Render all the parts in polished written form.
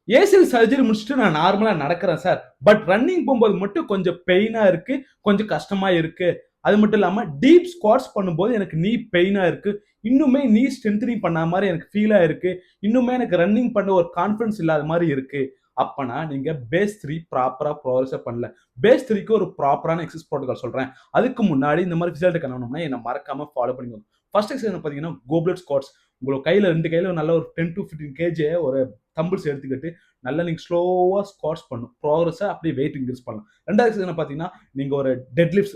ACL surgery முடிச்சுட்டு நான் நார்மலா நடக்கிறேன் சார். பட் ரன்னிங் போகும்போது மட்டும் கொஞ்சம் பெயினா இருக்கு, கொஞ்சம் கஷ்டமா இருக்கு. அது மட்டும் இல்லாம டீப் ஸ்குவாட்ஸ் பண்ணும்போது எனக்கு நீ பெயினா இருக்கு. இன்னுமே நீ ஸ்ட்ரென்தனிங் பண்ண மாதிரி எனக்கு ஃபீலா இருக்கு. இன்னுமே எனக்கு ரன்னிங் பண்ண ஒரு கான்ஃபிடன்ஸ் இல்லாத மாதிரி இருக்கு. அப்பனா நீங்க பேஸ் 3 ப்ராப்பரா ப்ரோக்ரஸே பண்ணல. பேஸ் 3க்கு ஒரு ப்ராப்பரான எக்சர்சைஸ் புரோட்டோகால் சொல்றேன். அதுக்கு முன்னாடி இந்த மாதிரி ரிசல்ட் காணணும்னா என்ன மறக்காம ஃபாலோ பண்ணிக்கோங்க. ஃபர்ஸ்ட் எக்சர்சைஸ் பாத்தீங்கன்னா கோப்லெட் ஸ்குவாட்ஸ். உங்களுக்கு கையில 2 கையில நல்ல ஒரு 10 to 15 கேஜி ஒரு தம்பிள்ஸ் எடுத்துக்கிட்டு நல்லா நீங்க ஸ்லோவா ஸ்குவாட்ஸ் பண்ணும். ப்ரோக்ரஸா அப்படியே வெயிட் இன்க்ரீஸ் பண்ணலாம். ரெண்டாவது எக்சர்சைஸ் பாத்தீங்கன்னா நீங்க ஒரு deadlifts,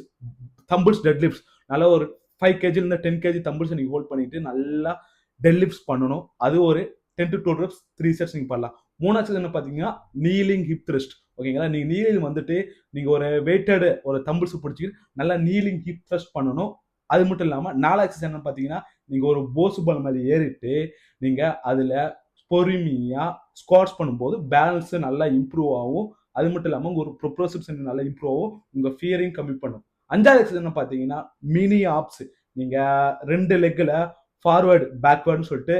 dumbbells deadlifts நல்லா ஒரு 5 கேஜி இருந்து 10 கேஜி தம்பிள்ஸ் நீங்க ஹோல்ட் பண்ணிட்டு நல்லா டெட் லிஃப்ட்ஸ் பண்ணணும். அது ஒரு 10 to 12 reps 3 sets நீங்க பண்ணலாம். மூணாவது என்ன பாத்தீங்கன்னா நீலிங் ஹிப் த்ரஸ்ட். ஓகேங்களா? நீங்க நீலிங் வந்துட்டு நீங்க ஒரு வெயிட்டட் ஒரு தம்பிள்ஸ் பிடிச்சிட்டு நல்லா நீலிங் ஹிப் த்ரஸ்ட் பண்ணணும். அது மட்டும் இல்லாம நாலாவது எக்சர்சைஸ் என்ன பாத்தீங்கன்னா நீங்க ஒரு போஸ் பால் மேல ஏறிட்டு நீங்க அதுல பொறுமையா ஸ்குவாட்ஸ் பண்ணும்போது பேலன்ஸ் நல்லா இம்ப்ரூவ் ஆகும். அது மட்டும் இல்லாம ஒரு ப்ரொப்ரோசெப்ஷன் நல்லா இம்ப்ரூவ் ஆகும். உங்க ஃபியரையும் கம்மி பண்ணும். அஞ்சாவது எக்சர்சைஸ் என்ன பாத்தீங்கன்னா மினி ஆப்ஸ். நீங்க 2 லெக்ல ஃபார்வர்ட் பேக்வர்ட்னு சொல்லிட்டு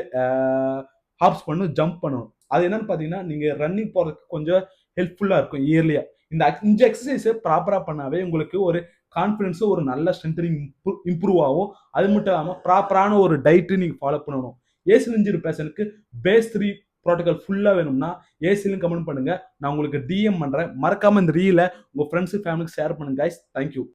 ஹாப்ஸ் பண்ணணும், ஜம்ப் பண்ணணும். அது என்னன்னு பாத்தீங்கன்னா நீங்க ரன்னிங் போறதுக்கு கொஞ்சம் ஹெல்ப்ஃபுல்லா இருக்கும் இயர்லியா. இந்த 5 எக்ஸசைஸ் ப்ராப்பரா பண்ணாவே உங்களுக்கு ஒரு கான்ஃபிடன்ஸ் ஒரு நல்ல ஸ்ட்ரென்தனிங் இம்ப்ரூவ் ஆகும். அது மட்டும் இல்லாம ப்ராப்பரான ஒரு டயட் நீங்க ஃபாலோ பண்ணணும். ஏசிஎல் இன்ஜுரி பேஷனுக்கு பேஸ் 3 ப்ரோட்டோகால் ஃபுல்லா வேணும்னா ஏசிஎல் கமெண்ட் பண்ணுங்க. நான் உங்களுக்கு டிஎம் பண்றேன். மறக்காம இந்த ரீல உங்க ஃப்ரெண்ட்ஸ் ஃபேமிலிக்கு ஷேர் பண்ணுங்க गाइस. Thank you.